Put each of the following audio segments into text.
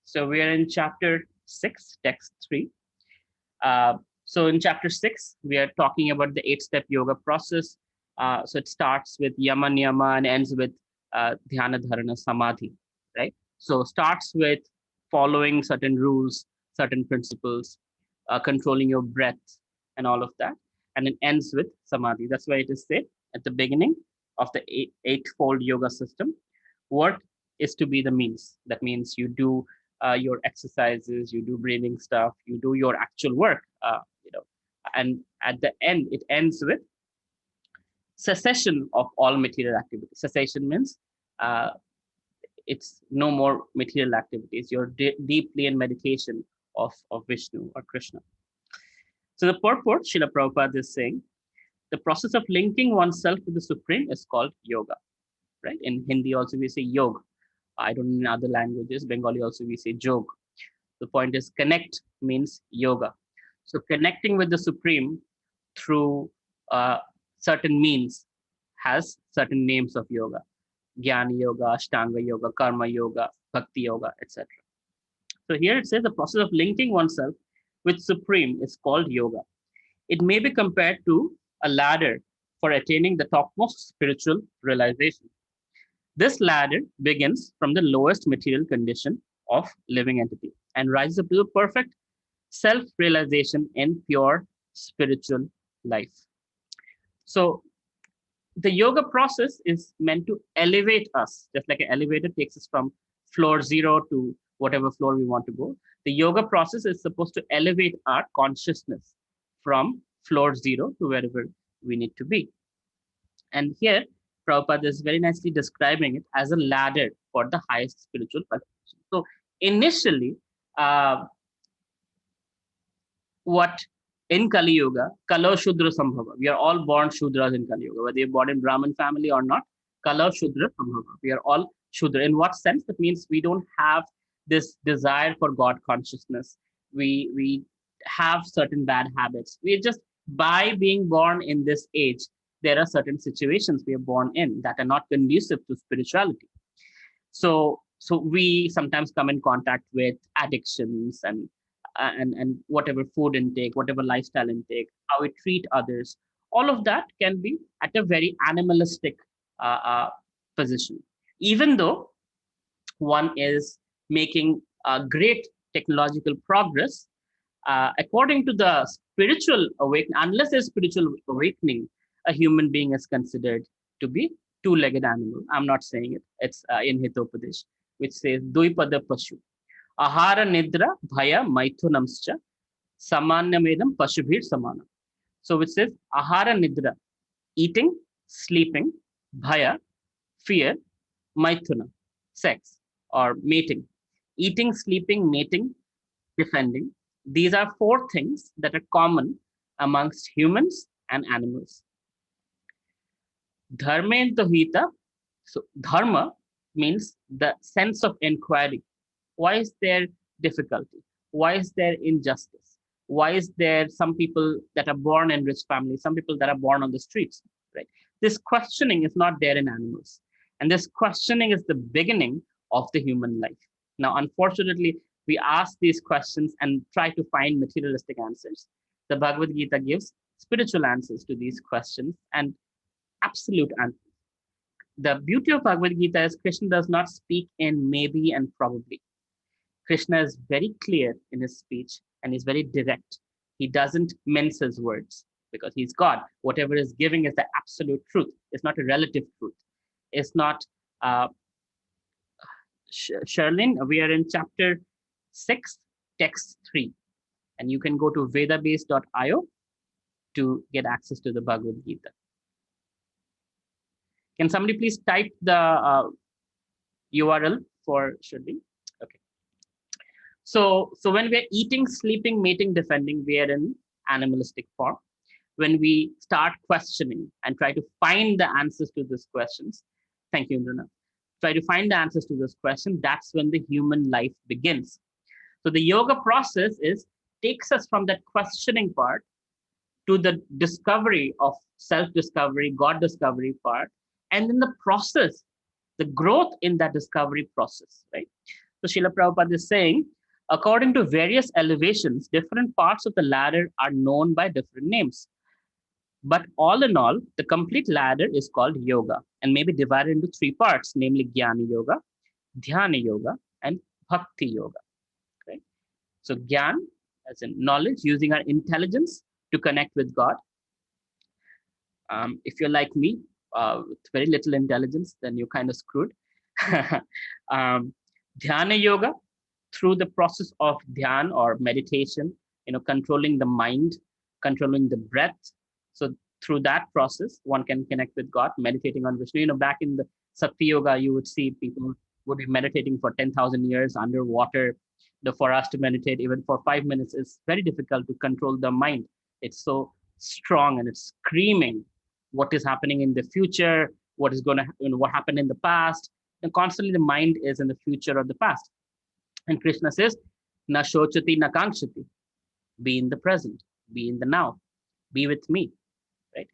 So we are in chapter 6, text 3. So in chapter 6, we are talking about the 8-step yoga process. So it starts with yama niyama and ends with dhyana dharana samadhi, right? So starts with following certain rules, certain principles, controlling your breath and all of that. And it ends with samadhi. That's why it is said at the beginning of the eightfold yoga system, work is to be the means. That means you do your exercises, you do breathing stuff, you do your actual work, and at the end, it ends with cessation of all material activities. Cessation means uh, it's no more material activities. You're deeply in meditation of Vishnu or Krishna. So the purport, Srila Prabhupada is saying, the process of linking oneself to the Supreme is called yoga, right? In Hindi also we say yoga. I don't know in other languages, Bengali also we say jog. The point is connect means yoga. So connecting with the Supreme through certain means has certain names of yoga. Jnana yoga, Ashtanga yoga, Karma yoga, Bhakti yoga, etc. So here it says the process of linking oneself with Supreme is called yoga. It may be compared to a ladder for attaining the topmost spiritual realization. This ladder begins from the lowest material condition of living entity and rises up to the perfect self-realization in pure spiritual life. So the yoga process is meant to elevate us, just like an elevator takes us from floor 0 to whatever floor we want to go. The yoga process is supposed to elevate our consciousness from floor 0 to wherever we need to be. And here, Prabhupada is very nicely describing it as a ladder for the highest spiritual perfection. So initially, what in Kali Yuga, Kalo Shudra Sambhava. We are all born Shudras in Kali Yuga, whether you're born in Brahmin family or not. Kalo Shudra Sambhava. We are all Shudra. In what sense? That means we don't have this desire for God consciousness. We have certain bad habits. We just, by being born in this age, there are certain situations we are born in that are not conducive to spirituality. So we sometimes come in contact with addictions and whatever food intake, whatever lifestyle intake, how we treat others, all of that can be at a very animalistic position. Even though one is making great technological progress, according to the spiritual awakening, unless there's spiritual awakening, a human being is considered to be two-legged animal. I'm not saying it. It's in Hitopadesh, which says Duipada Pashu. Ahara Nidra Bhaya Maithunamscha Samanyamedam Pashubhir Samana. So which says Ahara Nidra, eating, sleeping, Bhaya, fear, Maithuna, sex or mating. Eating, sleeping, mating, defending. These are 4 things that are common amongst humans and animals. Dharmendahita, so dharma means the sense of inquiry. Why is there difficulty? Why is there injustice? Why is there some people that are born in rich families, some people that are born on the streets, right? This questioning is not there in animals. And this questioning is the beginning of the human life. Now, unfortunately, we ask these questions and try to find materialistic answers. The Bhagavad Gita gives spiritual answers to these questions and absolute answers. The beauty of Bhagavad Gita is Krishna does not speak in maybe and probably. Krishna is very clear in his speech and he's very direct. He doesn't mince his words because he's God. Whatever is giving is the absolute truth. It's not a relative truth. It's not. Sherlyn, we are in chapter 6, text 3. And you can go to vedabase.io to get access to the Bhagavad Gita. Can somebody please type the URL for Sherlyn? Okay. So when we're eating, sleeping, mating, defending, we are in animalistic form. When we start questioning and try to find the answers to these questions, thank you, Indrana. Try to find the answers to this question, that's when the human life begins. So the yoga process takes us from that questioning part to the discovery of self-discovery, God discovery part, and in the process, the growth in that discovery process, right? So Srila Prabhupada is saying, according to various elevations, different parts of the ladder are known by different names. But all in all, the complete ladder is called yoga and may be divided into three parts, namely Jnana Yoga, Dhyana Yoga, and Bhakti Yoga. Right? So Gyan, as in knowledge, using our intelligence to connect with God. If you're like me, with very little intelligence, then you're kind of screwed. um, Dhyana Yoga, through the process of dhyan or meditation, controlling the mind, controlling the breath. So through that process, one can connect with God, meditating on Vishnu. Back in the Sakti Yoga, you would see people would be meditating for 10,000 years underwater. For us to meditate even for 5 minutes is very difficult to control the mind. It's so strong and it's screaming what is happening in the future, what is going to, what happened in the past. And constantly the mind is in the future or the past. And Krishna says, na shochati na kankshati. Be in the present, be in the now, be with me, right?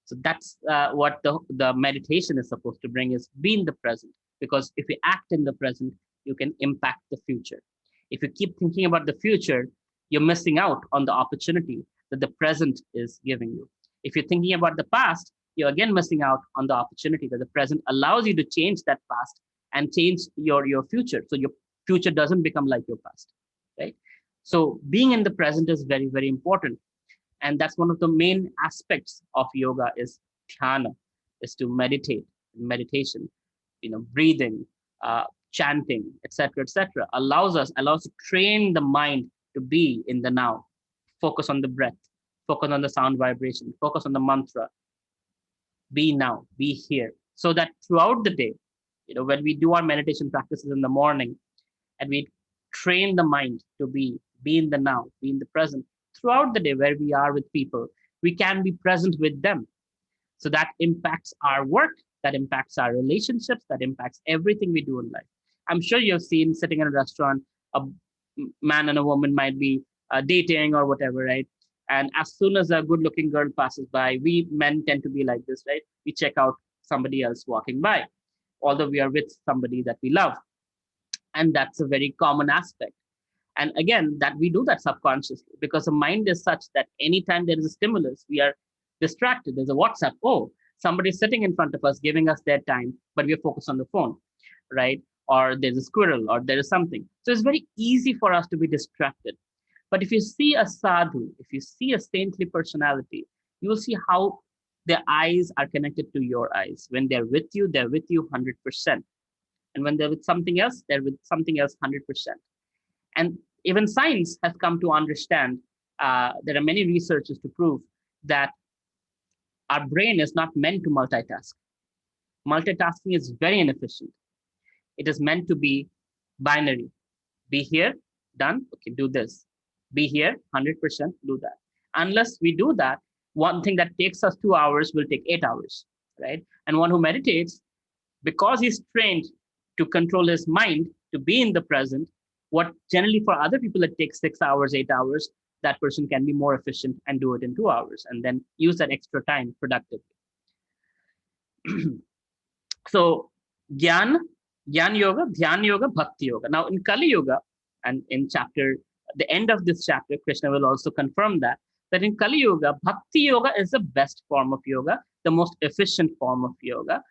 So that's what the meditation is supposed to bring, is be in the present. Because if you act in the present, you can impact the future. If you keep thinking about the future, you're missing out on the opportunity that the present is giving you. If you're thinking about the past, you're again missing out on the opportunity that the present allows you to change that past and change your future. So your future doesn't become like your past, right? So being in the present is very, very important. And that's one of the main aspects of yoga is dhyana, is to meditate, meditation, breathing, chanting, etc., allows to train the mind to be in the now, focus on the breath, focus on the sound vibration, focus on the mantra, be now, be here. So that throughout the day, when we do our meditation practices in the morning and we train the mind to be in the now, be in the present, throughout the day where we are with people, we can be present with them. So that impacts our work, that impacts our relationships, that impacts everything we do in life. I'm sure you've seen sitting in a restaurant, a man and a woman might be dating or whatever, right? And as soon as a good looking girl passes by, we men tend to be like this, right? We check out somebody else walking by, although we are with somebody that we love. And that's a very common aspect. And again, that we do that subconsciously because the mind is such that anytime there is a stimulus, we are distracted. There's a WhatsApp. Oh, somebody's sitting in front of us, giving us their time, but we're focused on the phone, right? Or there's a squirrel or there is something. So it's very easy for us to be distracted. But if you see a sadhu, if you see a saintly personality, you will see how their eyes are connected to your eyes. When they're with you 100%. And when they're with something else, they're with something else 100%. And even science has come to understand, there are many researchers to prove that our brain is not meant to multitask. Multitasking is very inefficient. It is meant to be binary. Be here, done, okay, do this. Be here, 100%, do that. Unless we do that, one thing that takes us 2 hours will take 8 hours, right? And one who meditates, because he's trained to control his mind, to be in the present, what generally for other people it takes 6 hours, 8 hours, that person can be more efficient and do it in 2 hours and then use that extra time productively. So Gyan Yoga, Dhyan Yoga, Bhakti Yoga. Now in Kali Yoga, and in the end of this chapter, Krishna will also confirm that in Kali Yoga, Bhakti Yoga is the best form of yoga, the most efficient form of yoga,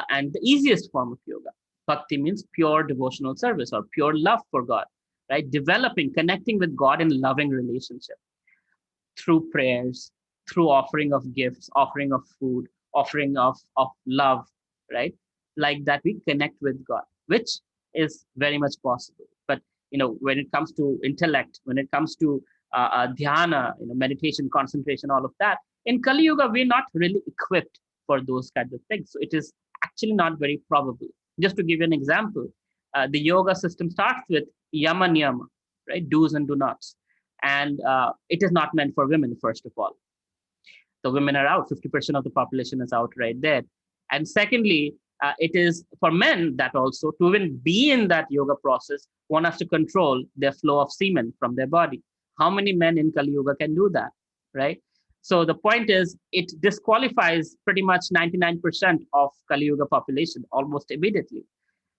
and the easiest form of yoga. Bhakti means pure devotional service or pure love for God, right? Connecting with God in loving relationship through prayers, through offering of gifts, offering of food, offering of love, right? Like that, we connect with God, which is very much possible. But when it comes to intellect, when it comes to dhyana, meditation, concentration, all of that, in Kali Yuga, we're not really equipped for those kinds of things. So it is actually not very probable. Just to give you an example, the yoga system starts with yama niyama, right? Do's and do nots. And it is not meant for women, first of all. The women are out, 50% of the population is out right there. And secondly, it is for men that also, to even be in that yoga process, one has to control their flow of semen from their body. How many men in Kali Yuga can do that, right? So the point is, it disqualifies pretty much 99% of Kali Yuga population almost immediately.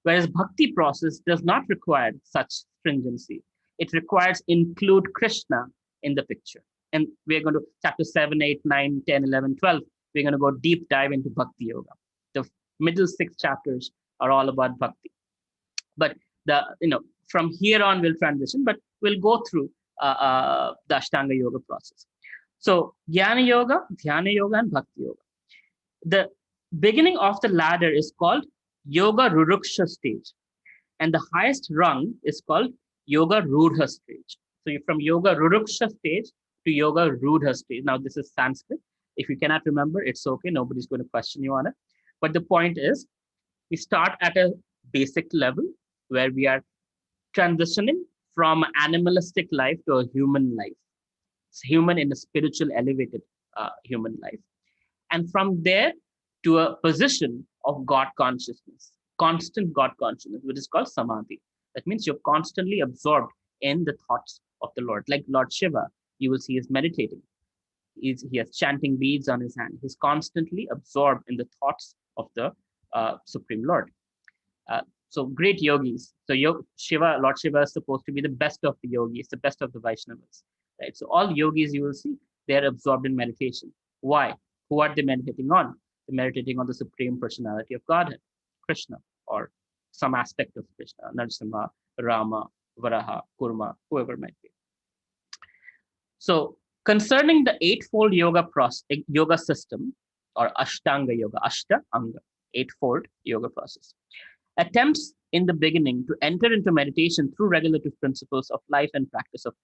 Whereas bhakti process does not require such stringency. It requires include Krishna in the picture. And we're going to chapter 7, 8, 9, 10, 11, 12. We're going to go deep dive into bhakti yoga. The middle 6 chapters are all about bhakti. But from here on we'll transition, but we'll go through the Ashtanga yoga process. So Jnana yoga, Dhyana yoga, and Bhakti yoga. The beginning of the ladder is called Yoga Ruruksha stage, and the highest rung is called Yoga Rudha stage. So you're from Yoga Ruruksha stage to Yoga Rudha stage. Now this is Sanskrit. If you cannot remember, it's okay. Nobody's going to question you on it. But the point is, we start at a basic level where we are transitioning from animalistic life to a human life. It's human in a spiritual, elevated human life. And from there to a position of God consciousness, constant God consciousness, which is called Samadhi. That means you're constantly absorbed in the thoughts of the Lord. Like Lord Shiva, you will see is meditating. He has chanting beads on his hand. He's constantly absorbed in the thoughts of the Supreme Lord. So great yogis. So Lord Shiva is supposed to be the best of the yogis, the best of the Vaishnavas. Right? So all yogis you will see, they're absorbed in meditation. Why? Who are they meditating on? They're meditating on the Supreme Personality of Godhead, Krishna, or some aspect of Krishna, Narasimha, Rama, Varaha, Kurma, whoever might be. So concerning the eightfold yoga system, or Ashtanga yoga, Ashta Anga, eightfold yoga process. Attempts in the beginning to enter into meditation through regulative principles of life and practice of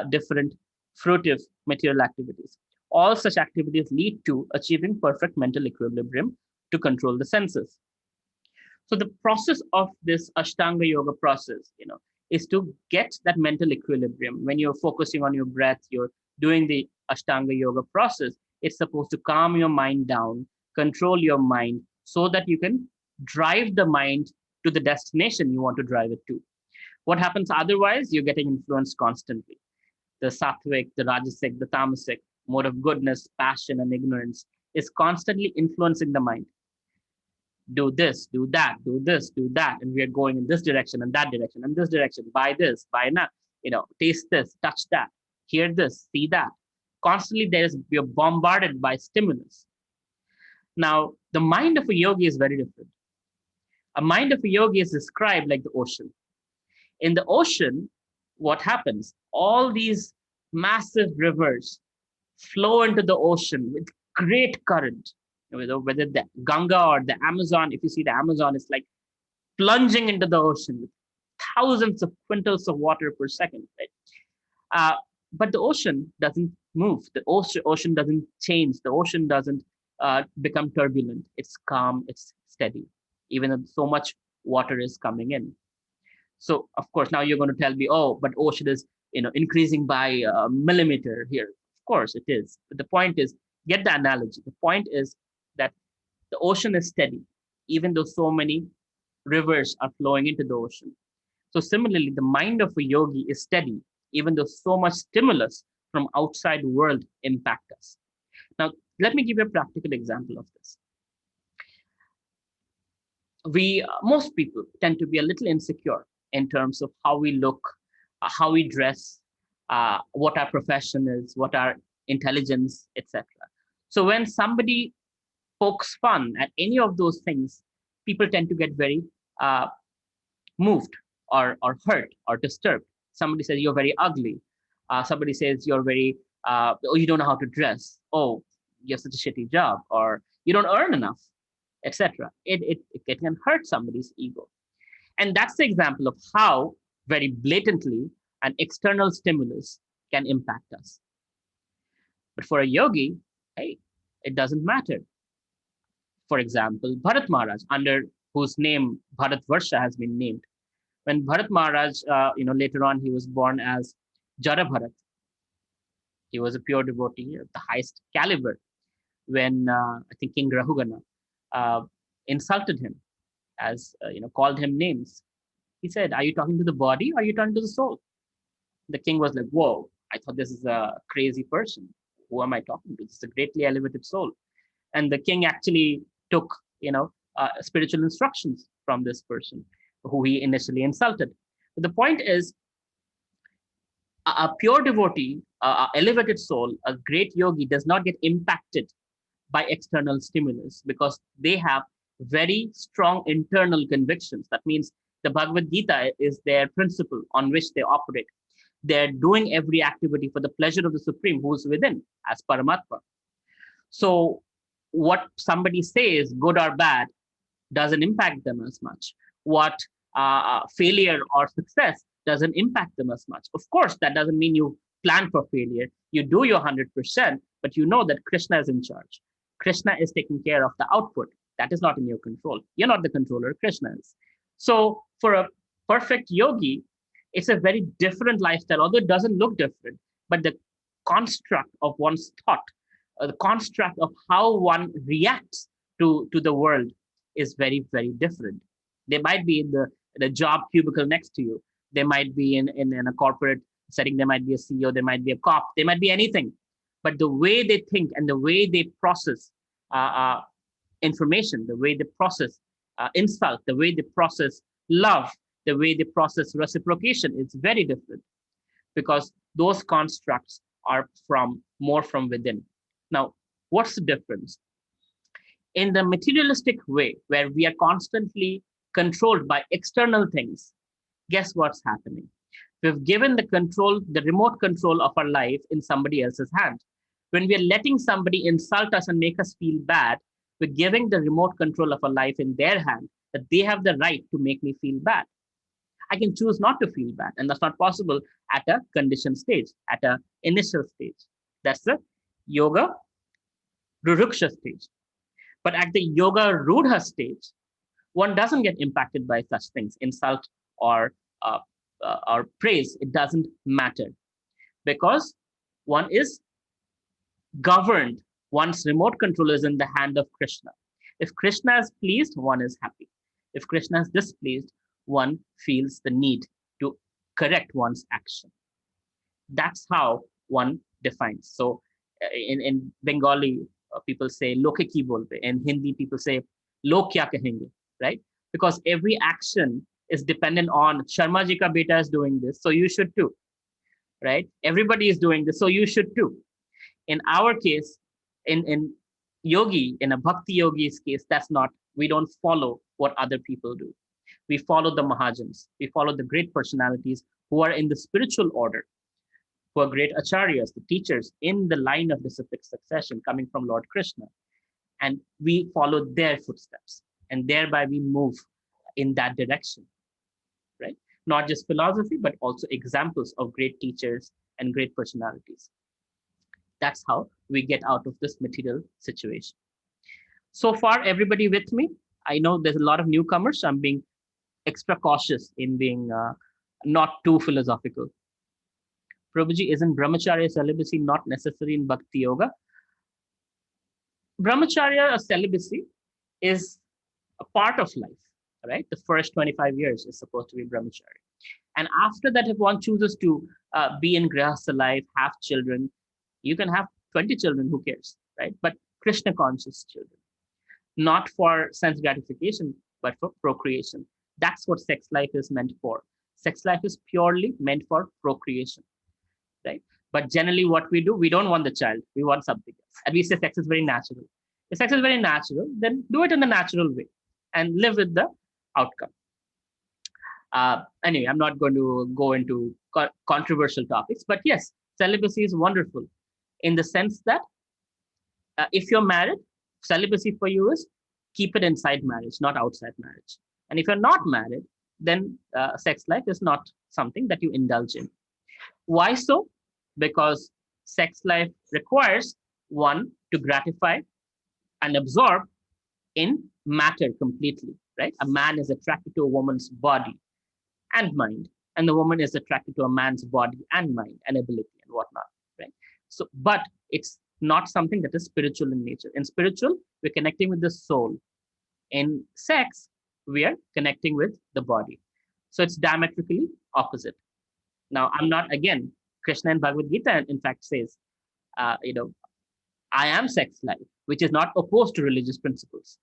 different fruitive material activities. All such activities lead to achieving perfect mental equilibrium to control the senses. So the process of this Ashtanga yoga process, is to get that mental equilibrium. When you're focusing on your breath, you're doing the Ashtanga yoga process, it's supposed to calm your mind down, control your mind, so that you can drive the mind to the destination you want to drive it to. What happens otherwise? You're getting influenced constantly. The sattvic, the rajasic, the tamasic mode of goodness, passion, and ignorance is constantly influencing the mind. Do this, do that, do this, do that, and we are going in this direction and that direction and this direction. Buy this, buy that. Taste this, touch that, hear this, see that. Constantly, you're bombarded by stimulus. Now, the mind of a yogi is very different. A mind of a yogi is described like the ocean. In the ocean, what happens? All these massive rivers flow into the ocean with great current. Whether the Ganga or the Amazon, if you see the Amazon, it's like plunging into the ocean with thousands of quintals of water per second. Right? But the ocean doesn't move. The ocean doesn't change. The ocean doesn't become turbulent. It's calm. It's steady, even though so much water is coming in. So, of course, now you're going to tell me, oh, but ocean is increasing by a millimeter here. Of course, it is. But the point is, get the analogy. The point is that the ocean is steady, even though so many rivers are flowing into the ocean. So similarly, the mind of a yogi is steady, even though so much stimulus from outside world impact us. Now, let me give you a practical example of this. Most people tend to be a little insecure in terms of how we look, how we dress, what our profession is, what our intelligence, etc. So when somebody pokes fun at any of those things, people tend to get very moved or hurt or disturbed. Somebody says you're very ugly. Somebody says you're very, you don't know how to dress. Oh, you have such a shitty job, or you don't earn enough, etc. It can hurt somebody's ego. And that's the example of how very blatantly an external stimulus can impact us. But for a yogi, hey, it doesn't matter. For example, Bharat Maharaj, under whose name Bharatvarsha has been named. When Bharat Maharaj, later on, he was born as Jara Bharat. He was a pure devotee of the highest caliber. When I think King Rahugana insulted him, called him names, he said, "Are you talking to the body or are you talking to the soul?" The king was like, "Whoa, I thought this is a crazy person. Who am I talking to? This is a greatly elevated soul." And the king actually took, spiritual instructions from this person who he initially insulted. But the point is, a pure devotee, a elevated soul, a great yogi does not get impacted by external stimulus because they have very strong internal convictions. That means the Bhagavad Gita is their principle on which they operate. They're doing every activity for the pleasure of the Supreme who is within as Paramatma. So what somebody says, good or bad, doesn't impact them as much. What failure or success doesn't impact them as much. Of course, that doesn't mean you plan for failure. You do your 100%, but you know that Krishna is in charge. Krishna is taking care of the output. That is not in your control. You're not the controller, Krishna is. So for a perfect yogi, it's a very different lifestyle, although it doesn't look different, but the construct of one's thought, the construct of how one reacts to the world is very, very different. They might be in the job cubicle next to you. They might be in a corporate setting. They might be a CEO. They might be a cop. They might be anything. But the way they think and the way they process information, the way they process insult, the way they process love, the way they process reciprocation is very different because those constructs are more from within. Now, what's the difference? In the materialistic way, where we are constantly controlled by external things, guess what's happening? We've given the remote control of our life in somebody else's hand. When we are letting somebody insult us and make us feel bad, we're giving the remote control of our life in their hand, that they have the right to make me feel bad. I can choose not to feel bad, and that's not possible at a conditioned stage, at an initial stage. That's the yoga ruruksha stage. But at the yoga rudha stage, one doesn't get impacted by such things, insult or praise. It doesn't matter because one is governed. One's remote control is in the hand of Krishna. If Krishna is pleased, one is happy. If Krishna is displeased, one feels the need to correct one's action. That's how one defines. So in Bengali, people say loke ki bolte. In Hindi, people say log kya kahenge, right? Because every action is dependent on Sharma ji ka beta is doing this, so you should too, right? Everybody is doing this, so you should too. In our case, in yogi, in a bhakti yogi's case, that's not, we don't follow what other people do. We follow the Mahajans. We follow the great personalities who are in the spiritual order, who are great acharyas, the teachers in the line of disciplic succession coming from Lord Krishna. And we follow their footsteps. And thereby we move in that direction, right? Not just philosophy, but also examples of great teachers and great personalities. That's how we get out of this material situation. So far, everybody with me? I know there's a lot of newcomers, so I'm being extra cautious in being not too philosophical. Prabhuji, isn't brahmacharya celibacy not necessary in bhakti yoga? Brahmacharya celibacy is a part of life, right? The first 25 years is supposed to be brahmacharya. And after that, if one chooses to be in grihastha life, have children, you can have 20 children, who cares, right? But Krishna conscious children, not for sense gratification, but for procreation. That's what sex life is meant for. Sex life is purely meant for procreation, right? But generally what we do, we don't want the child, we want something else. And we say sex is very natural. If sex is very natural, then do it in the natural way and live with the outcome. Anyway, I'm not going to go into controversial topics, but yes, celibacy is wonderful in the sense that if you're married, celibacy for you is keep it inside marriage, not outside marriage. And if you're not married, then sex life is not something that you indulge in. Why so? Because sex life requires one to gratify and absorb in matter completely, right? A man is attracted to a woman's body and mind, and the woman is attracted to a man's body and mind and ability and whatnot, right? So, but it's not something that is spiritual in nature. In spiritual, we're connecting with the soul. In sex, we are connecting with the body. So it's diametrically opposite. Now, I'm not, again, Krishna in Bhagavad Gita, in fact, says, I am sex life, which is not opposed to religious principles.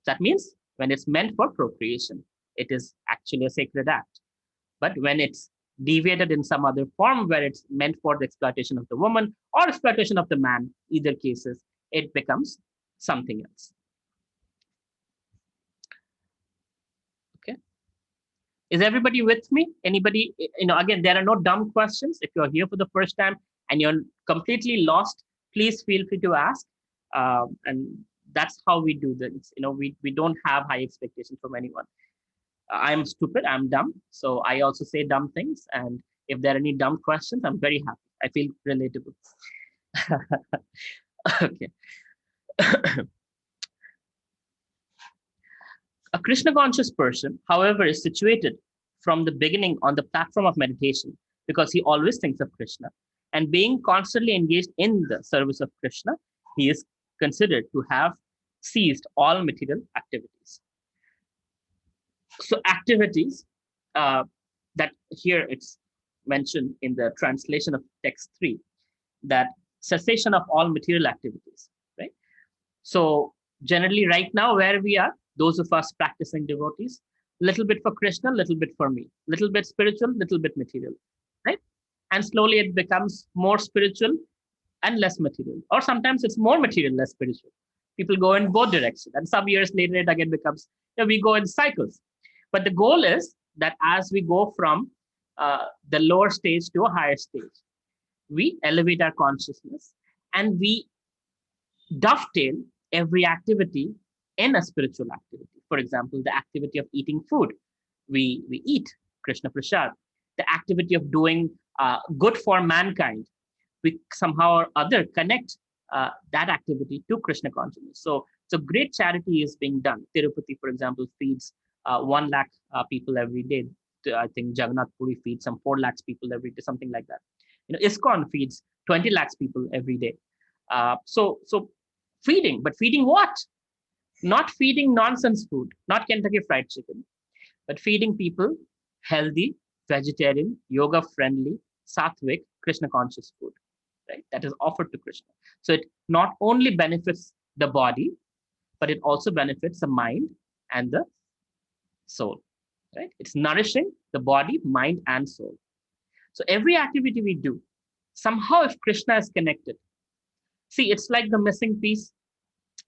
That means When it's meant for procreation, it is actually a sacred act. But when it's deviated in some other form where it's meant for the exploitation of the woman or exploitation of the man, either cases, it becomes something else. Okay. Is everybody with me? Anybody, again, there are no dumb questions. If you're here for the first time and you're completely lost, please feel free to ask. And that's how we do this. We don't have high expectations from anyone. I'm stupid, I'm dumb. So I also say dumb things. And if there are any dumb questions, I'm very happy. I feel relatable. Okay. A Krishna conscious person, however, is situated from the beginning on the platform of meditation because he always thinks of Krishna. And being constantly engaged in the service of Krishna, he is considered to have ceased all material activities. So activities that here it's mentioned in the translation of text 3, that cessation of all material activities, right? So generally right now where we are, those of us practicing devotees, little bit for Krishna, little bit for me, little bit spiritual, little bit material, right? And slowly it becomes more spiritual and less material. Or sometimes it's more material, less spiritual. People go in both directions. And some years later, it again becomes, we go in cycles. But the goal is that as we go from the lower stage to a higher stage, we elevate our consciousness and we dovetail every activity in a spiritual activity. For example, the activity of eating food, we eat Krishna Prasad. The activity of doing good for mankind, we somehow or other connect that activity to Krishna consciousness. So great charity is being done. Tirupati, for example, feeds 1 lakh people every day. I think Jagannath Puri feeds some 4 lakhs people every day, something like that. ISKCON feeds 20 lakhs people every day. So feeding, but feeding what? Not feeding nonsense food, not Kentucky Fried Chicken, but feeding people healthy, vegetarian, yoga friendly, sattvic, Krishna conscious food, right? That is offered to Krishna. So it not only benefits the body, but it also benefits the mind and the soul, right? It's nourishing the body, mind, and soul. So every activity we do, somehow if Krishna is connected, see, it's like the missing piece.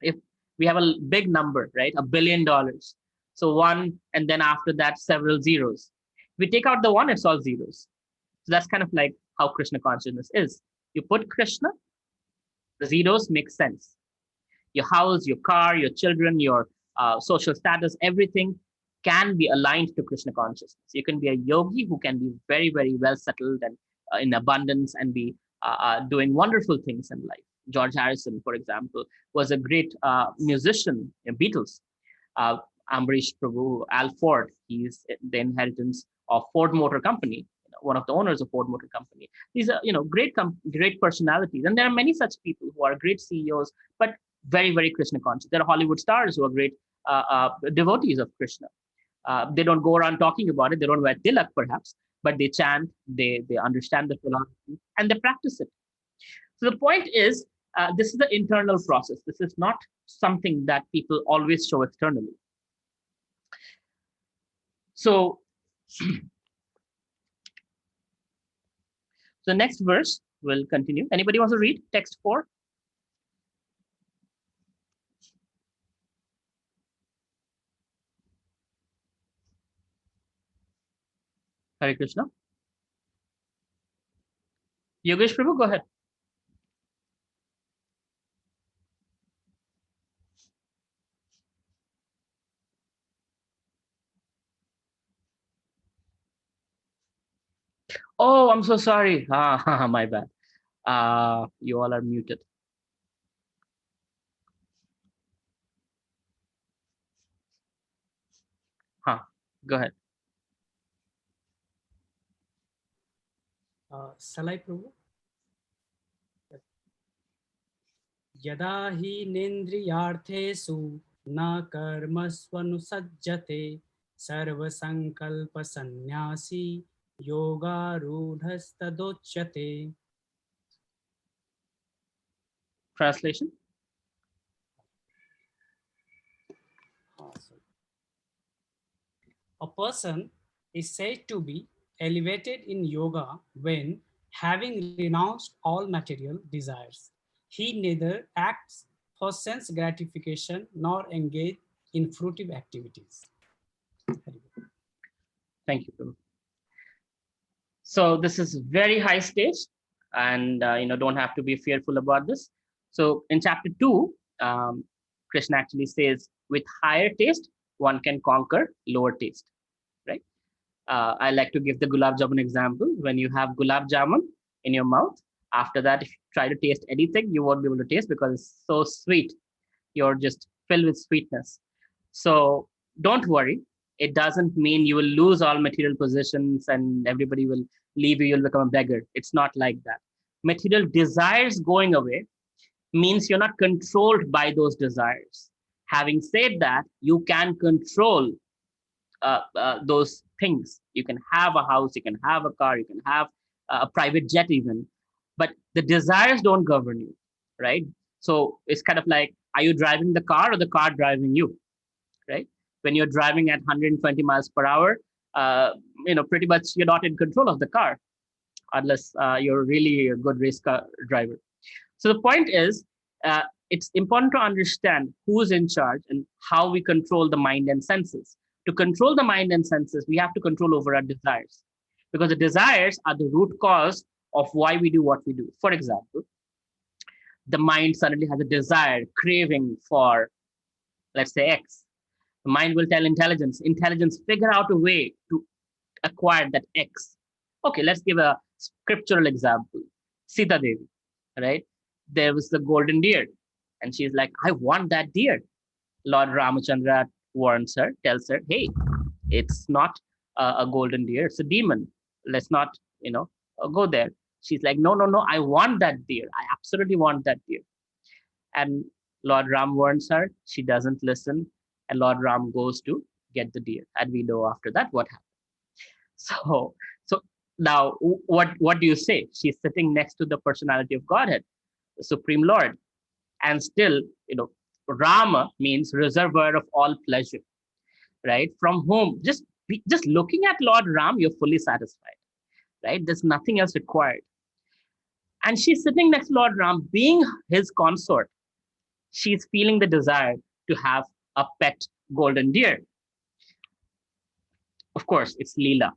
If we have a big number, right? $1 billion. So one, and then after that, several zeros. If we take out the one, it's all zeros. So that's kind of like how Krishna consciousness is. You put Krishna, the zeros make sense. Your house, your car, your children, your social status, everything can be aligned to Krishna consciousness. You can be a yogi who can be very, very well settled and in abundance and be doing wonderful things in life. George Harrison, for example, was a great musician in Beatles. Uh, Ambrish Prabhu, Al Ford, he's the inheritance of Ford Motor Company, one of the owners of Ford Motor Company. These are, great personalities. And there are many such people who are great CEOs, but very, very Krishna conscious. There are Hollywood stars who are great devotees of Krishna. They don't go around talking about it. They don't wear tilak, perhaps, but they chant, they understand the philosophy, and they practice it. So the point is, this is the internal process. This is not something that people always show externally. So, the next verse will continue. Anybody wants to read text 4? Hare Krishna. Yogesh Prabhu, go ahead. Oh, I'm so sorry. My bad. You all are muted. Go ahead. Shall I, Prabhu? यदा हि नेन्द्रियार्थेषु न कर्मस्वनुसज्जते सर्वसङ्कल्पसन्न्यासी योगारूढस्तदोच्यते. Translation. A person is said to be elevated in yoga when, having renounced all material desires, he neither acts for sense gratification nor engage in fruitive activities. Thank you, Prabhu. So this is very high stage, and don't have to be fearful about this. So in chapter 2, Krishna actually says, with higher taste, one can conquer lower taste, right? I like to give the gulab jamun example. When you have gulab jamun in your mouth, after that, if you try to taste anything, you won't be able to taste because it's so sweet. You're just filled with sweetness. So don't worry. It doesn't mean you will lose all material possessions and everybody will leave you, you'll become a beggar. It's not like that. Material desires going away means you're not controlled by those desires. Having said that, you can control those things. You can have a house, you can have a car, you can have a private jet even, but the desires don't govern you, right? So it's kind of like, are you driving the car or the car driving you, right? When you're driving at 120 miles per hour, pretty much you're not in control of the car unless you're really a good race car driver. So the point is, it's important to understand who's in charge and how we control the mind and senses. To control the mind and senses, we have to control over our desires, because the desires are the root cause of why we do what we do. For example, the mind suddenly has a desire, craving for, let's say, X. The mind will tell intelligence, figure out a way to acquire that X. Okay, let's give a scriptural example. Sita Devi, right? There was the golden deer, and she's like, I want that deer. Lord Ramachandra warns her, tells her, hey, it's not a golden deer, it's a demon. Let's not, go there. She's like, no, no, no, I want that deer. I absolutely want that deer. And Lord Ram warns her. She doesn't listen. And Lord Ram goes to get the deer. And we know after that what happened. So now what do you say? She's sitting next to the personality of Godhead, the Supreme Lord. And still, Rama means reservoir of all pleasure, right? From whom just looking at Lord Ram, you're fully satisfied, right? There's nothing else required. And she's sitting next to Lord Ram, being his consort. She's feeling the desire to have a pet golden deer. Of course, it's Leela,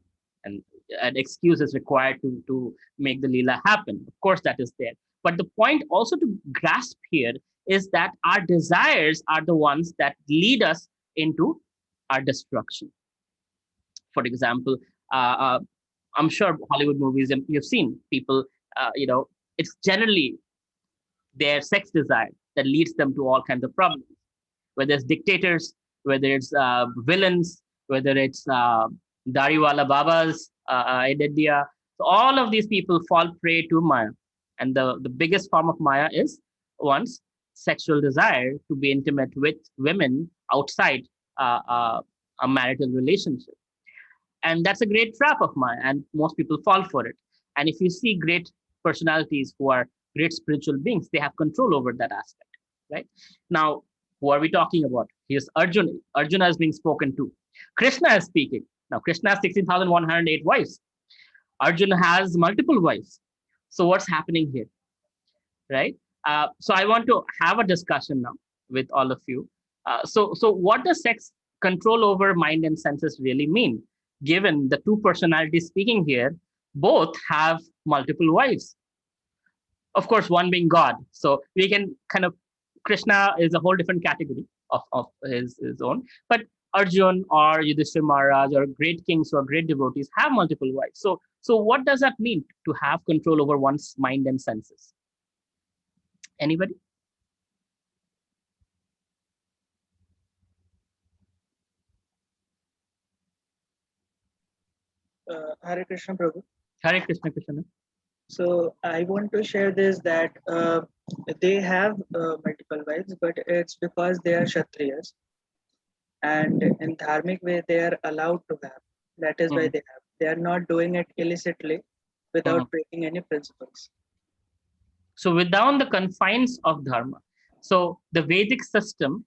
and an excuse is required to make the Leela happen. Of course, that is there. But the point also to grasp here is that our desires are the ones that lead us into our destruction. For example, I'm sure Hollywood movies you've seen people, it's generally their sex desire that leads them to all kinds of problems, whether it's dictators, whether it's villains, whether it's Dariwala Babas in India. So all of these people fall prey to Maya. And the biggest form of Maya is one's sexual desire to be intimate with women outside a marital relationship. And that's a great trap of Maya, and most people fall for it. And if you see great personalities who are great spiritual beings, they have control over that aspect, right? Now, who are we talking about? Here's Arjuna. Arjuna is being spoken to. Krishna is speaking. Now, Krishna has 16,108 wives. Arjuna has multiple wives. So what's happening here, right? So I want to have a discussion now with all of you. So what does sex control over mind and senses really mean? Given the two personalities speaking here, both have multiple wives. Of course, one being God. So we can kind of, Krishna is a whole different category of his own. But Arjun or Yudhishthir Maharaj or great kings or great devotees have multiple wives. So what does that mean to have control over one's mind and senses? Anybody? Hare Krishna Prabhu. Hare Krishna, Krishna. So I want to share this that they have multiple wives, but it's because they are Kshatriyas, and in dharmic way they are allowed to have. That is why Mhm, they have. They are not doing it illicitly mhm. without breaking any principles. So within the confines of dharma. So the Vedic system,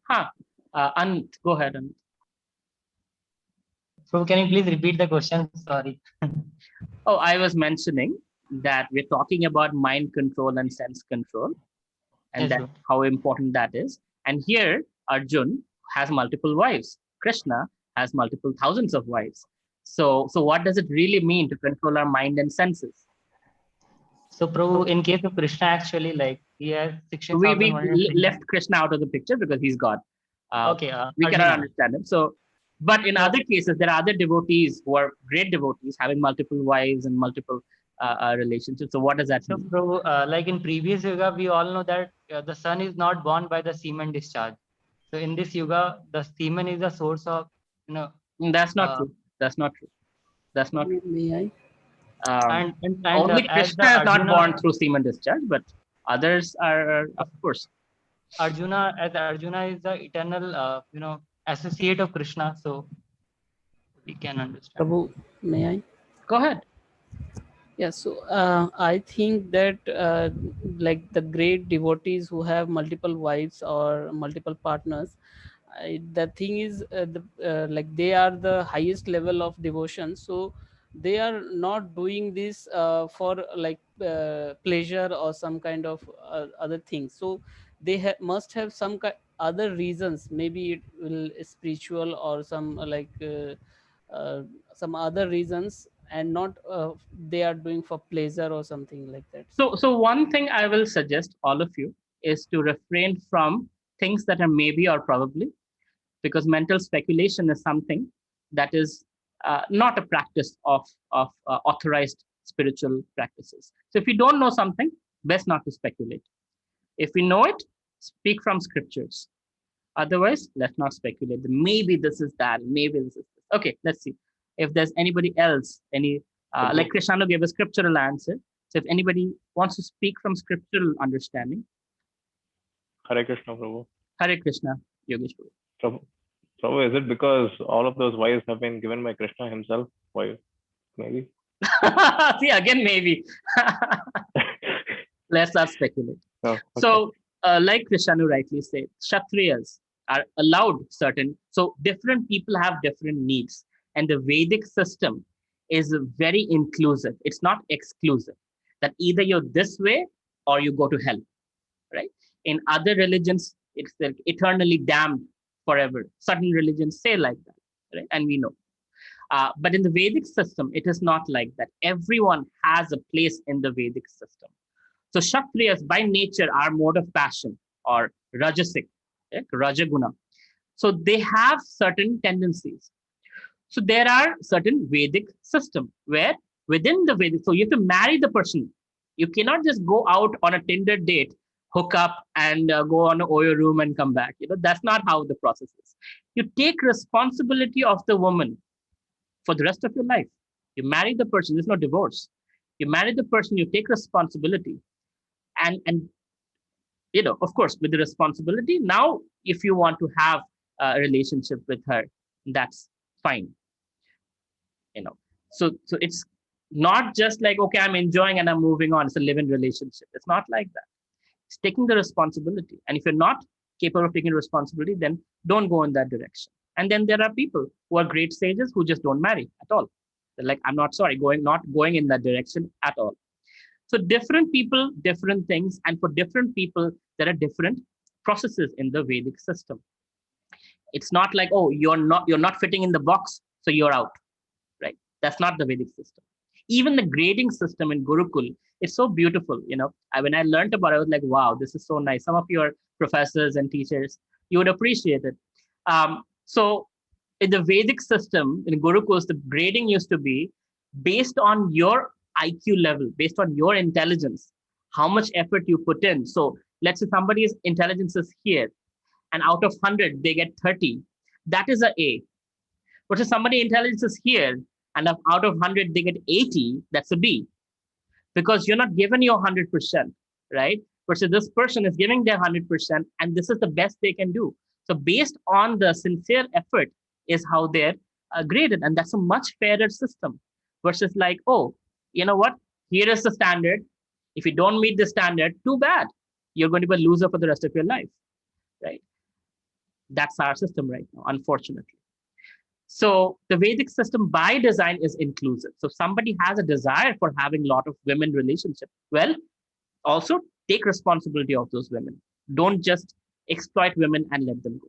and go ahead. And Prabhu, can you please repeat the question? Sorry. Oh, I was mentioning that we're talking about mind control and sense control, and Yes, that bro. how important that is. And here, Arjun has multiple wives. Krishna has multiple thousands of wives. So what does it really mean to control our mind and senses? So, Prabhu, in case of Krishna, actually, like he has We 16,160. left Krishna out of the picture because he's God. Uh, Okay, we cannot Arjuna. understand him. So, but in So, other cases, there are other devotees who are great devotees having multiple wives and multiple relationships. So, what does that so mean? Prabhu, like in previous yuga, we all know that the sun is not born by the semen discharge. So, in this yuga, the semen is the source of, you know, That's not uh, true. That's not true. That's not true. May I? and Only as the Krishna is not Arjuna, born through semen discharge, but others are, of course. Arjuna is the eternal, associate of Krishna. So we can understand. Prabhu, may I? Go ahead. Yeah, so I think that like the great devotees who have multiple wives or multiple partners, the thing is like they are the highest level of devotion. So they are not doing this for like pleasure or some kind of other things. So they must have some other reasons. Maybe it will spiritual or some uh, some other reasons, and not they are doing for pleasure or something like that. So one thing I will suggest all of you is to refrain from things that are maybe or probably, because mental speculation is something that is not a practice of authorized spiritual practices. So if you don't know something, best not to speculate. If we know it, speak from scriptures. Otherwise, let's not speculate. Maybe this is that. Maybe this is this. Okay, let's see. If there's anybody else, like Prabhu, Krishna gave a scriptural answer. So if anybody wants to speak from scriptural understanding, Hare Krishna, Prabhu. Hare Krishna, Yogesh. Prabhu, Prabhu, is it because all of those wives have been given by Krishna himself? Why? Maybe. See, again, maybe. Let's not speculate. Oh, okay. So, like Krishanu rightly said, Kshatriyas are allowed certain, so different people have different needs. And the Vedic system is very inclusive. It's not exclusive. That either you're this way or you go to hell, right? In other religions, it's like eternally damned forever. Certain religions say like that, right? And we know. But in the Vedic system, it is not like that. Everyone has a place in the Vedic system. So Kshatriyas by nature are mode of passion or Rajasic, Rajaguna. So they have certain tendencies. So there are certain Vedic system where within the Vedic, so you have to marry the person. You cannot just go out on a Tinder date, hook up and go on an Oyo room and come back. That's not how the process is. You take responsibility of the woman for the rest of your life. You marry the person, there's no divorce. You marry the person, you take responsibility. And of course, with the responsibility, now if you want to have a relationship with her, that's fine. So it's not just like, okay, I'm enjoying and I'm moving on. It's a live-in relationship. It's not like that. It's taking the responsibility. And if you're not capable of taking responsibility, then don't go in that direction. And then there are people who are great sages who just don't marry at all. They're like, I'm not sorry, not going in that direction at all. So different people, different things, and for different people, there are different processes in the Vedic system. It's not like, oh, you're not fitting in the box, so you're out, right? That's not the Vedic system. Even the grading system in Gurukul is so beautiful. When I learned about it, I was like, wow, this is so nice. Some of your professors and teachers, you would appreciate it. So in the Vedic system, in Gurukuls, the grading used to be based on your IQ level, based on your intelligence, how much effort you put in. So let's say somebody's intelligence is here, and out of 100, they get 30. That is a A. But if somebody intelligence is here, and out of 100, they get 80, that's a B. Because you're not given your 100%, right? Versus this person is giving their 100%, and this is the best they can do. So based on the sincere effort is how they're graded. And that's a much fairer system versus like, oh, you know what? Here is the standard. If you don't meet the standard, too bad. You're going to be a loser for the rest of your life, right? That's our system right now, unfortunately. So the Vedic system by design is inclusive. So if somebody has a desire for having a lot of women relationship, well, also take responsibility of those women. Don't just exploit women and let them go.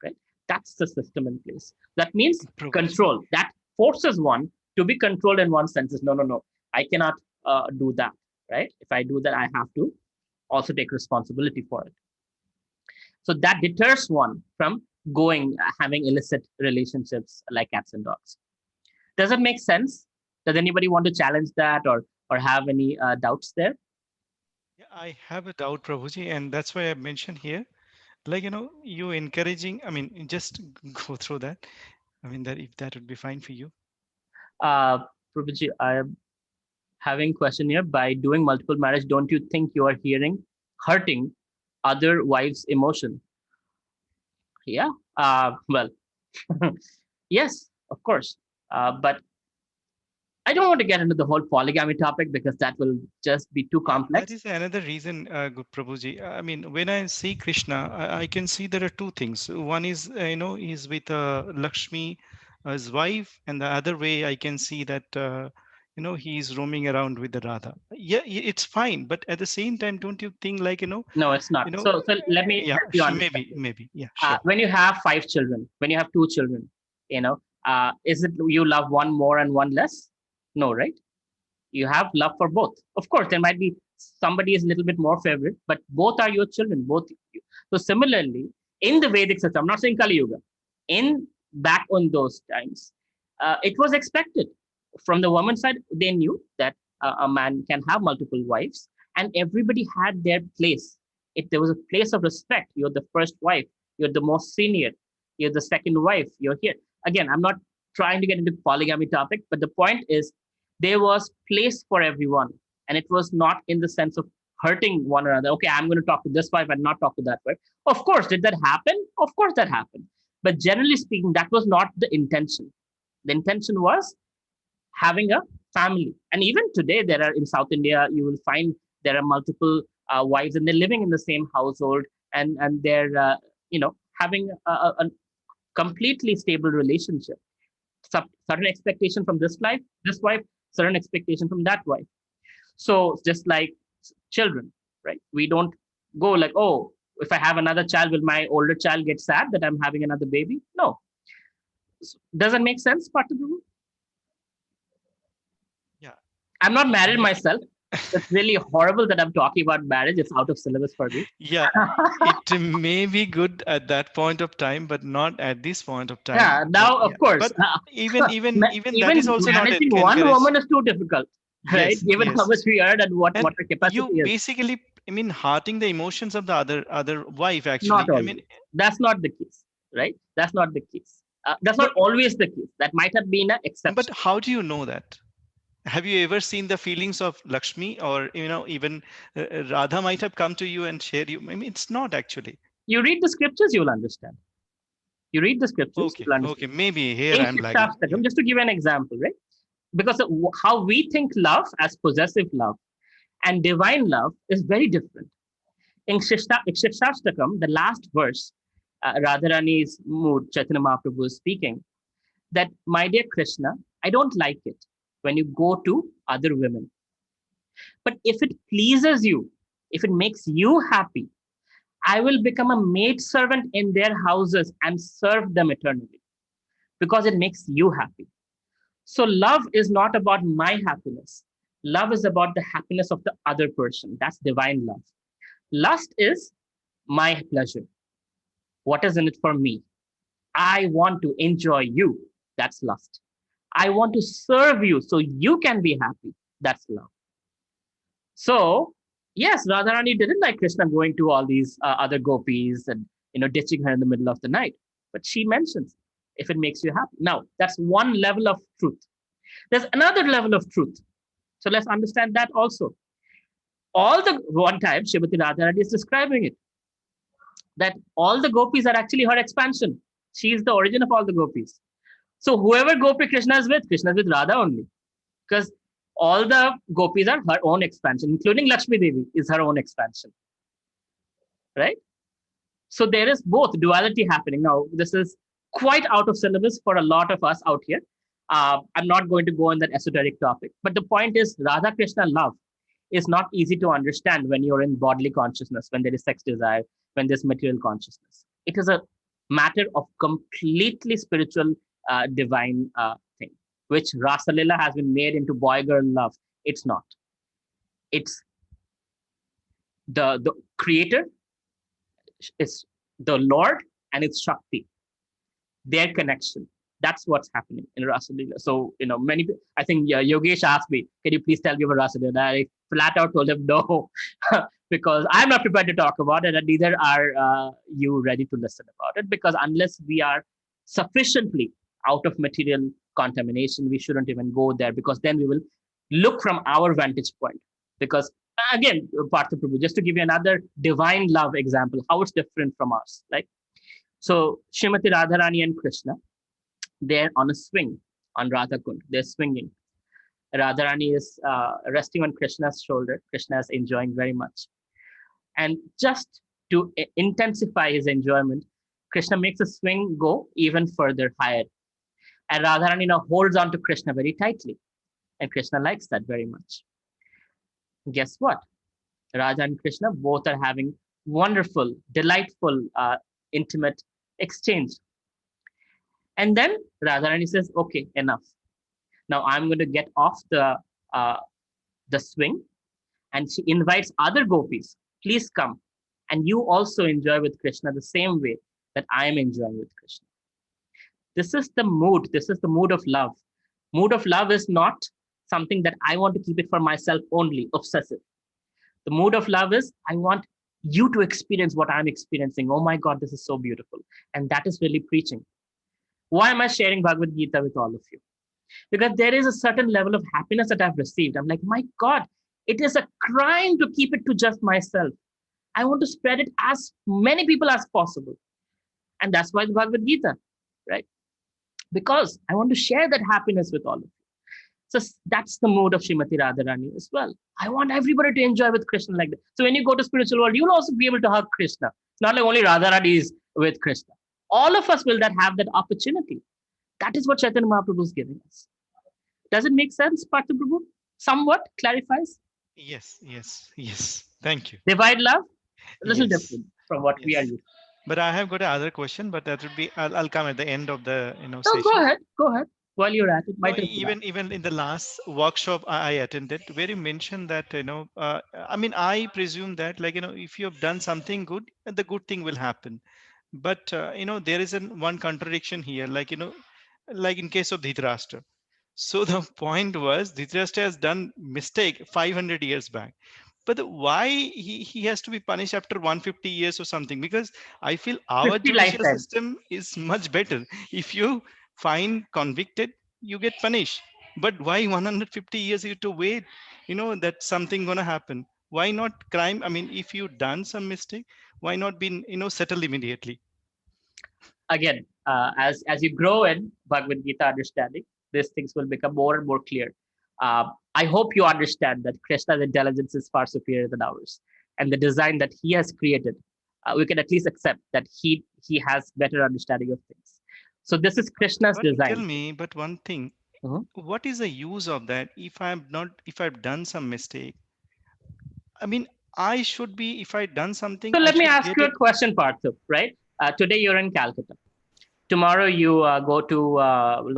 Right? That's the system in place. That means Prabhuji. control. That forces one to be controlled in one sense. Is no, no, no. I cannot do that. Right? If I do that, I have to also take responsibility for it. So that deters one from having illicit relationships like cats and dogs. Does it make sense? Does anybody want to challenge that or have any doubts there? Yeah, I have a doubt, Prabhuji, and that's why I mentioned here, like, you encouraging, I mean, just go through that. I mean, that if that would be fine for you. Uh, Prabhuji, I am having question here. By doing multiple marriage, don't you think you are hurting other wives' emotion? Yeah. Well, yes, of course. But I don't want to get into the whole polygamy topic because that will just be too Yeah, that complex. is another reason, Prabhuji. I mean, when I see Krishna, I can see there are two things. One is, he's with Lakshmi, his wife, and the other way I can see that, he's roaming around with the Radha. Yeah, it's fine, but at the same time, don't you think like, No, it's not. So let me yeah, help you understand. maybe, yeah, sure. When you have 5 children, when you have 2 children, is it you love one more and one less? No, right? You have love for both. Of course, there might be somebody is a little bit more favorite, but both are your children, both. So similarly, in the Vedic system, I'm not saying Kali Yuga, in back on those times, it was expected from the woman's side. They knew that a man can have multiple wives, and everybody had their place. If there was a place of respect, you're the first wife, you're the most senior, you're the second wife, you're here. Again, I'm not trying to get into polygamy topic, but the point is there was place for everyone, and it was not in the sense of hurting one another. Okay, I'm going to talk to this wife and not talk to that wife. Of course, did that happen? Of course that happened, but generally speaking, that was not the intention. The intention was having a family. And even today, there are in South India, you will find there are multiple wives, and they're living in the same household, and they're having a completely stable relationship. Certain expectation from this wife, certain expectation from that wife. So just like children, right? We don't go like, oh, if I have another child, will my older child get sad that I'm having another baby? No. Doesn't make sense, Partha? Yeah. I'm not married Yeah. myself. It's really horrible that I'm talking about marriage. It's out of syllabus for me. Yeah, it may be good at that point of time, but not at this point of Yeah. time. Now, of Yeah, course, but even that is even also not managing one encouraged. woman is too difficult, right? Yes, Given how yes, much we earn and what and our you capacity is. basically, I mean, hurting the emotions of the other wife. Not Actually, I mean, always. That's not the case, right? That's not the case. That's not but always the case. That might have been an but exception. how do you know that? Have you ever seen the feelings of Lakshmi, or even Radha might have come to you and shared you? I mean, it's not actually. You read the scriptures, you'll understand. You read the scriptures, Okay, you'll okay, understand. maybe here In I'm lagging. Yeah. Shikshashtakam, just to give you an example, right? Because how we think love as possessive love and divine love is very different. In Shikshashtakam, the last verse, Radharani's mood, Chaitanya Mahaprabhu is speaking, that, my dear Krishna, I don't like it when you go to other women. But if it pleases you, if it makes you happy, I will become a maid servant in their houses and serve them eternally because it makes you happy. So, love is not about my happiness. Love is about the happiness of the other person. That's divine love. Lust is my pleasure. What is in it for me? I want to enjoy you. That's lust. I want to serve you so you can be happy. That's love. So, yes, Radharani didn't like Krishna going to all these other gopis and ditching her in the middle of the night. But she mentions if it makes you happy. Now, that's one level of truth. There's another level of truth. So let's understand that also. All the one time Shrimati Radharani is describing it, that all the gopis are actually her expansion. She is the origin of all the gopis. So whoever gopi Krishna is with Radha only. Because all the gopis are her own expansion, including Lakshmi Devi is her own expansion. Right? So there is both duality happening. Now, this is quite out of syllabus for a lot of us out here. I'm not going to go on that esoteric topic. But the point is, Radha Krishna love is not easy to understand when you're in bodily consciousness, when there is sex desire, when there's material consciousness. It is a matter of completely spiritual, divine thing, which Rasalila has been made into boy girl love. It's not. It's the creator, it's the Lord, and it's Shakti, their connection. That's what's happening in Rasalila. So, many, I think Yogesh asked me, can you please tell me about Rasalila? I flat out told him no, because I'm not prepared to talk about it, and neither are you ready to listen about it, because unless we are sufficiently out of material contamination, we shouldn't even go there, because then we will look from our vantage point. Because again, Partha Prabhu, just to give you another divine love example, how it's different from us. Like, so Srimati Radharani and Krishna, they're on a swing on Radha Kund. They're swinging. Radharani is resting on Krishna's shoulder. Krishna is enjoying very much. And just to intensify his enjoyment, Krishna makes the swing go even further higher. And Radharani now holds on to Krishna very tightly. And Krishna likes that very much. Guess what? Radha and Krishna both are having wonderful, delightful, intimate exchange. And then Radharani says, okay, enough. Now I'm going to get off the swing. And she invites other gopis, please come. And you also enjoy with Krishna the same way that I am enjoying with Krishna. This is the mood. This is the mood of love. Mood of love is not something that I want to keep it for myself only, obsessive. The mood of love is, I want you to experience what I'm experiencing. Oh my God, this is so beautiful. And that is really preaching. Why am I sharing Bhagavad Gita with all of you? Because there is a certain level of happiness that I've received. I'm like, my God, it is a crime to keep it to just myself. I want to spread it as many people as possible. And that's why the Bhagavad Gita, right? Because I want to share that happiness with all of you. So that's the mood of Srimati Radharani as well. I want everybody to enjoy with Krishna like that. So when you go to spiritual world, you'll also be able to hug Krishna. It's not like only Radharani is with Krishna. All of us will have that opportunity. That is what Chaitanya Mahaprabhu is giving us. Does it make sense, Partha Prabhu? Somewhat clarifies? Yes, yes, yes. Thank you. Divine love? A little Yes. different from what we are Yes. used to. But I have got another question, but that would be, I'll come at the end of the No, session. go ahead. While you're at it, No, might as well. even in the last workshop I attended, where you mentioned that, I mean, I presume that, like, if you have done something good, the good thing will happen. But there is one contradiction here, like, like in case of Dhritarashtra. So the point was, Dhritarashtra has done mistake 500 years back. But why he has to be punished after 150 years or something? Because I feel our 50 judicial lifetimes. system is much better. If you find convicted, you get punished. But why 150 years you have to wait? That something gonna happen. Why not crime? I mean, if you done some mistake, why not be settled immediately? Again, as you grow in Bhagavad Gita understanding, these things will become more and more clear. I hope you understand that Krishna's intelligence is far superior than ours, and the design that he has created, we can at least accept that he has better understanding of things. So this is Krishna's But design. tell me, but one thing, what is the use of that if I've done some mistake? I mean, I should be, if I done something, So I let me should ask get you it. a question, Partha, right? Today you're in Calcutta. Tomorrow you go to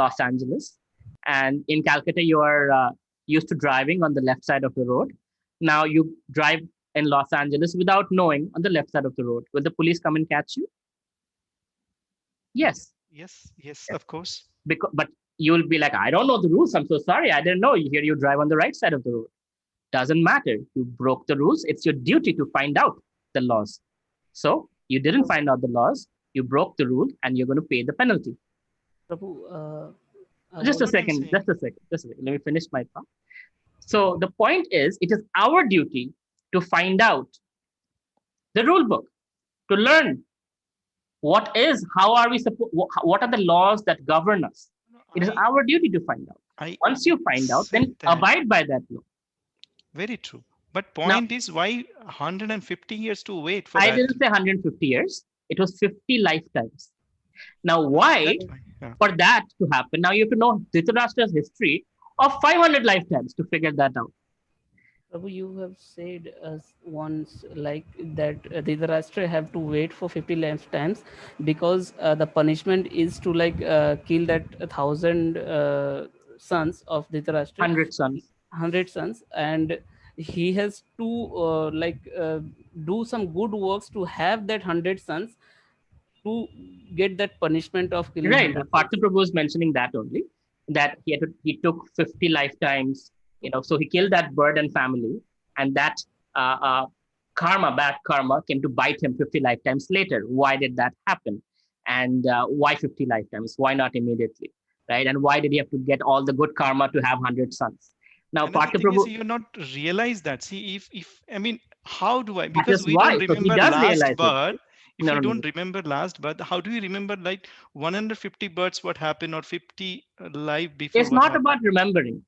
Los Angeles, and in Calcutta you are used to driving on the left side of the road. Now you drive in Los Angeles without knowing on the left side of the road. Will the police come and catch you? Yes. Yes, yes, of course. But you'll be like, I don't know the rules. I'm so sorry. I didn't know. Here you drive on the right side of the road. Doesn't matter. You broke the rules. It's your duty to find out the laws. So you didn't find out the laws. You broke the rule, and you're going to pay the penalty. Prabhu, Just a What I'm second. saying. Just a second. Just a second. Let me finish my thought. So the point is, it is our duty to find out the rule book, to learn how are we supposed, what are the laws that govern us. No, It is our duty to find out. I Once you find out, then accept that. abide by that law. Very true. But Now, point is, why 150 years to wait for I that? didn't say 150 years. It was 50 lifetimes. Now, why? That's why. Yeah. For that to happen, now you have to know Dhritarashtra's history of 500 lifetimes to figure that out. Prabhu, you have said once like that Dhritarashtra have to wait for 50 lifetimes because the punishment is to like kill that 1,000 sons of Dhritarashtra, 100 sons. 100 sons, and he has to do some good works to have that 100 sons to get that punishment of killing Right. 100 Partha sons. Prabhu was mentioning that only, that he took 50 lifetimes, so he killed that bird and family, and that uh, uh, bad karma, came to bite him 50 lifetimes later. Why did that happen? And why 50 lifetimes? Why not immediately? Right? And why did he have to get all the good karma to have 100 sons? Now, Another Partha thing is Prabhu, you're not realize that. See, if I mean, how do I? that Because is we don't why. So he remember does last realize it. birth. If No, we no, no, don't no. remember last birth, how do we remember like 150 births what happened or 50 life before It's what not happened? about remembering.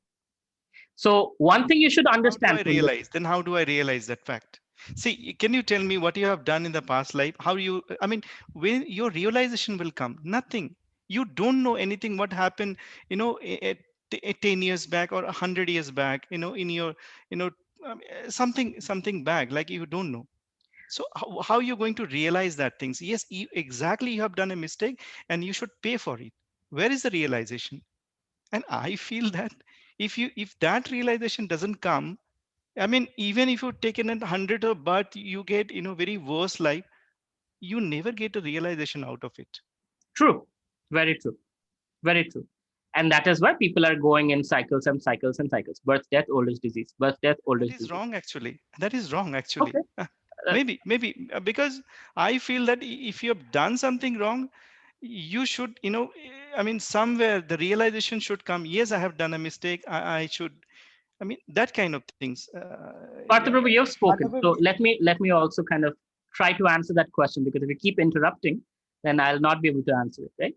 So one thing you should How do understand I from this. realize? Then how do I realize that fact? See, can you tell me what you have done in the past life? How you, I mean, when your realization will come? Nothing. You don't know anything what happened, at 10 years back or 100 years back, in your, you know, something back, like you don't know. So how you're going to realize that things? Yes, exactly. You have done a mistake and you should pay for it. Where is the realization? And I feel that if that realization doesn't come, I mean, even if you've taken a hundred of but you get, very worse life, you never get a realization out of it. True. Very true. Very true. And that is why people are going in cycles and cycles and cycles. Birth, death, old age disease. Birth, death, old That age is disease. wrong, actually. That is wrong, actually. Okay. Uh, Maybe because I feel that if you have done something wrong, you should, I mean, somewhere the realization should come. Yes, I have done a mistake. I should, I mean, that kind of things. Yeah. Partha Prabhu, you've spoken. Whatever So let me also kind of try to answer that question, because if you keep interrupting, then I'll not be able to answer it, right?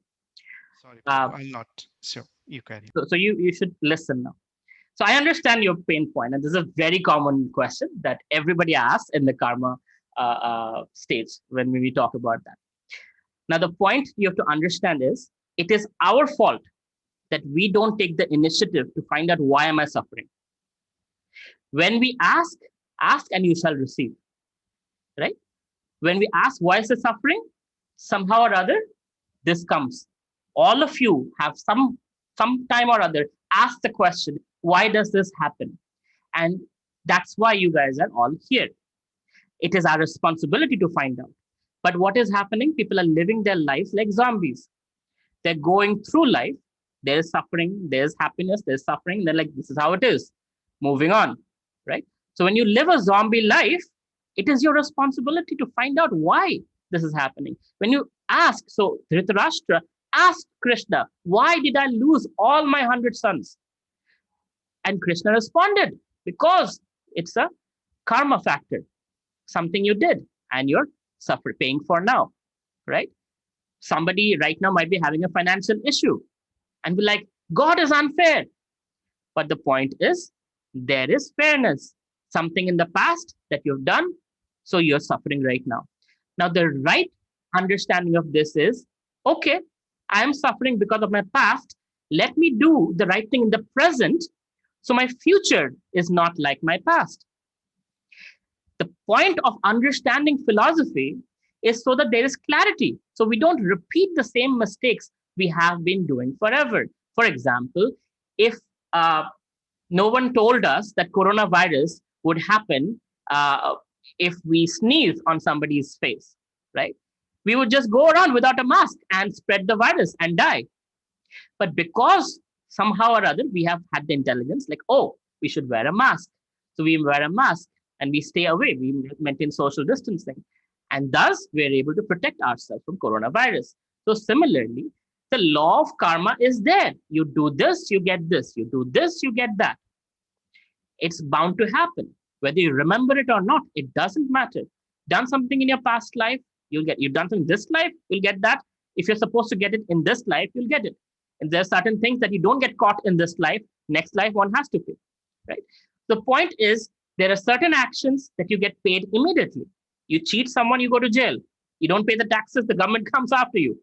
Sorry, Uh, Prabhu. I'll not. So you carry. so you should listen now. So I understand your pain point, and this is a very common question that everybody asks in the karma stage when we talk about that. Now, the point you have to understand is it is our fault that we don't take the initiative to find out why am I suffering. When we ask and you shall receive, right? When we ask why is the suffering, somehow or other, this comes. All of you have some time or other asked the question, why does this happen? And that's why you guys are all here. It is our responsibility to find out. But what is happening? People are living their lives like zombies. They're going through life. There's suffering, there's happiness, there's suffering. They're like, this is how it is. Moving on, right? So when you live a zombie life, it is your responsibility to find out why this is happening. When you ask, so Dhritarashtra asked Krishna, why did I lose all my 100 sons? And Krishna responded, because it's a karma factor, something you did and you're paying for now, right? Somebody right now might be having a financial issue and be like, God is unfair. But the point is, there is fairness, something in the past that you've done, so you're suffering right now. Now, the right understanding of this is, okay, I am suffering because of my past. Let me do the right thing in the present so my future is not like my past. The point of understanding philosophy is so that there is clarity. So we don't repeat the same mistakes we have been doing forever. For example, if no one told us that coronavirus would happen if we sneeze on somebody's face, right? We would just go around without a mask and spread the virus and die. But because somehow or other we have had the intelligence, like, oh, we should wear a mask. So we wear a mask and we stay away. We maintain social distancing. And thus we're able to protect ourselves from coronavirus. So similarly, the law of karma is there. You do this, you get this. You do this, you get that. It's bound to happen. Whether you remember it or not, it doesn't matter. Done something in your past life, you've done something in this life, you'll get that. If you're supposed to get it in this life, you'll get it. And there are certain things that you don't get caught in this life, next life one has to pay, right? The point is, there are certain actions that you get paid immediately. You cheat someone, you go to jail. You don't pay the taxes, the government comes after you,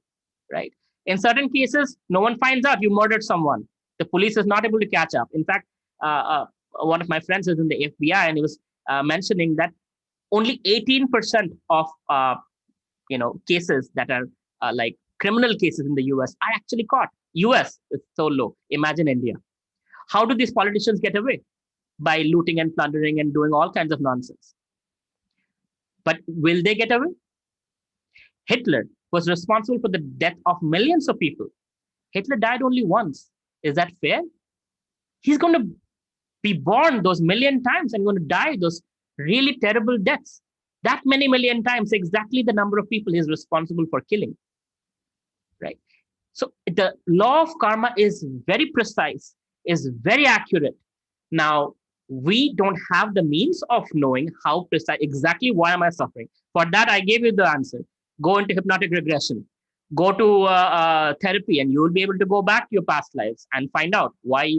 right? In certain cases, no one finds out you murdered someone. The police is not able to catch up. In fact, one of my friends is in the FBI, and he was mentioning that only 18% of cases that are like criminal cases in the US are actually caught. US is so low. Imagine India. How do these politicians get away? By looting and plundering and doing all kinds of nonsense. But will they get away? Hitler was responsible for the death of millions of people. Hitler died only once. Is that fair? He's going to be born those million times and going to die those really terrible deaths. That many million times, exactly the number of people he's responsible for killing. Right? So the law of karma is very precise, is very accurate. Now, we don't have the means of knowing how precise, exactly why am I suffering. For that, I gave you the answer. Go into hypnotic regression. Go to therapy, and you will be able to go back to your past lives and find out why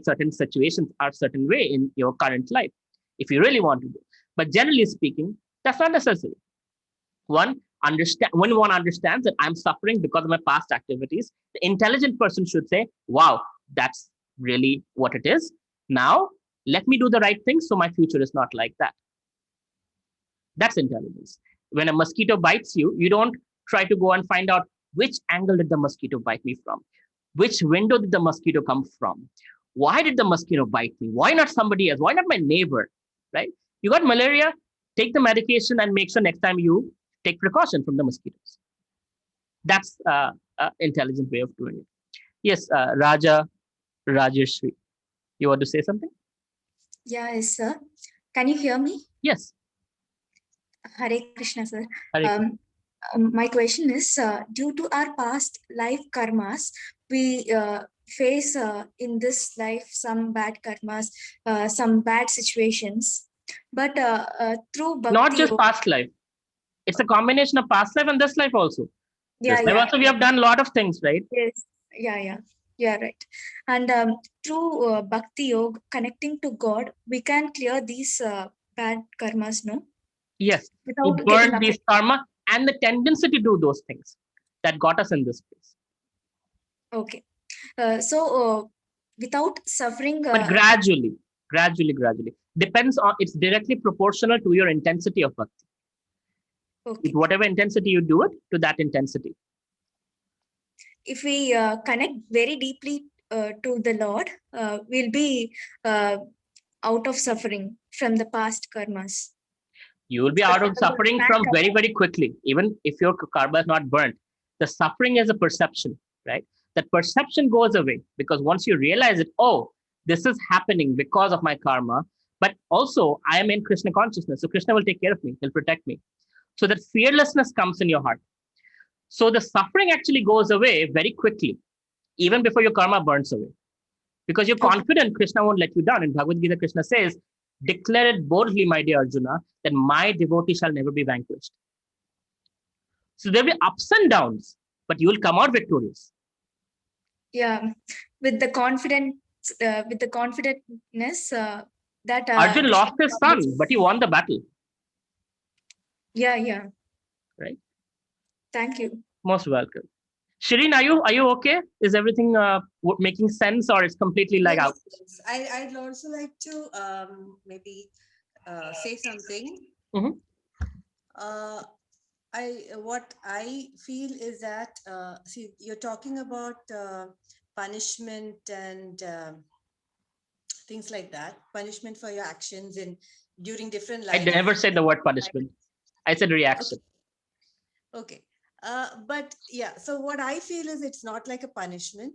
certain situations are certain way in your current life, if you really want to do. But generally speaking, that's not necessary. When one understands that I'm suffering because of my past activities, the intelligent person should say, wow, that's really what it is. Now, let me do the right thing so my future is not like that. That's intelligence. When a mosquito bites you, you don't try to go and find out which angle did the mosquito bite me from? Which window did the mosquito come from? Why did the mosquito bite me? Why not somebody else? Why not my neighbor? Right? You got malaria, take the medication and make sure next time you take precaution from the mosquitoes. That's an intelligent way of doing it. Yes, Rajeshri, you want to say something? Yes, sir. Can you hear me? Yes. Hare Krishna, sir. Hare My question is, due to our past life karmas, we face in this life some bad karmas, some bad situations. But through bhakti, not just past life. It's a combination of past life and this life also. Yeah, this life also we have done a lot of things, right? Yes. Yeah, right. And through bhakti yoga, connecting to God, we can clear these bad karmas, no? Yes. Without We getting burn these karma and the tendency to do those things that got us in this place. Okay. So without suffering. But gradually. Depends on, it's directly proportional to your intensity of bhakti. Okay. With whatever intensity you do it, to that intensity. If we connect very deeply to the Lord, we'll be out of suffering from the past karmas. You will be out of suffering from very, very quickly. Even if your karma is not burnt, the suffering is a perception, right? That perception goes away because once you realize it, oh, this is happening because of my karma, but also I am in Krishna consciousness. So Krishna will take care of me. He'll protect me. So that fearlessness comes in your heart. So the suffering actually goes away very quickly, even before your karma burns away. Because you're confident Krishna won't let you down. In Bhagavad Gita, Krishna says, declare it boldly, my dear Arjuna, that my devotee shall never be vanquished. So there'll be ups and downs, but you will come out victorious. Yeah, with the confidence, with the confidentness that Arjun lost his son, but he won the battle. Yeah. Right. Thank you. Most welcome. Shireen, are you okay? Is everything making sense, or it's completely like out? Yes. I'd also like to maybe say something. Mm-hmm. What I feel is that see, you're talking about punishment and things like that, punishment for your actions and during different lives. I never said the word punishment. I said reaction. Okay. But yeah, so what I feel is it's not like a punishment,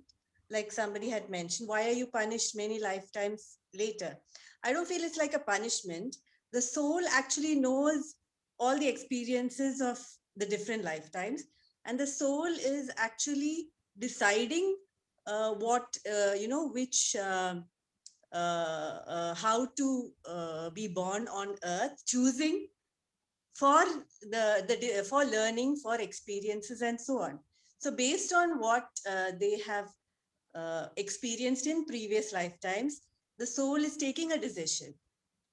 like somebody had mentioned. Why are you punished many lifetimes later? I don't feel it's like a punishment. The soul actually knows all the experiences of the different lifetimes, and the soul is actually deciding what which how to be born on earth, choosing for for learning, for experiences, and so on. So based on what they have experienced in previous lifetimes, the soul is taking a decision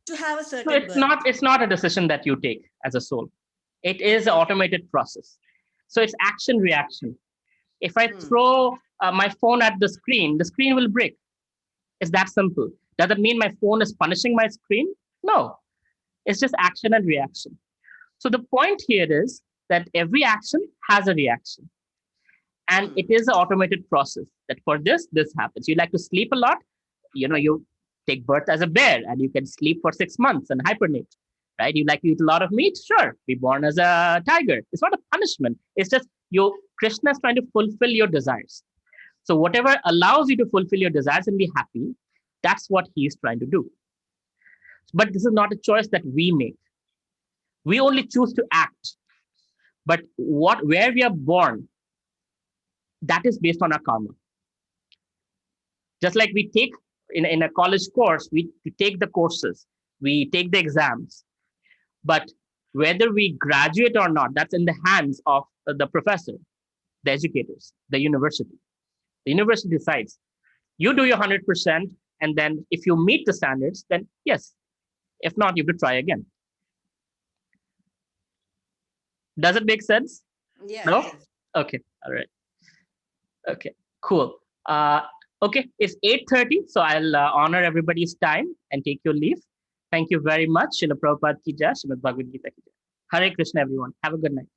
to have a certain it's not a decision that you take as a soul. It is an automated process. So it's action reaction. If I throw my phone at the screen will break. It's that simple. Does it mean my phone is punishing my screen? No, it's just action and reaction. So the point here is that every action has a reaction. And it is an automated process that for this happens. You like to sleep a lot, you take birth as a bear and you can sleep for 6 months and hibernate, right? You like to eat a lot of meat, sure, be born as a tiger. It's not a punishment. It's just Krishna is trying to fulfill your desires. So whatever allows you to fulfill your desires and be happy, that's what he is trying to do. But this is not a choice that we make. We only choose to act. But where we are born, that is based on our karma. Just like we take in a college course, we take the courses, we take the exams. But whether we graduate or not, that's in the hands of the professor, the educators, the university. The university decides. You do your 100%, and then if you meet the standards, then yes. If not, you have to try again. Does it make sense? Yeah. No? Okay. All right. Okay. Cool. Okay. It's 8:30, so I'll honor everybody's time and take your leave. Thank you very much. Srila Prabhupada ki jai, Srimad Bhagavad Gita ki jai. Hare Krishna, everyone. Have a good night.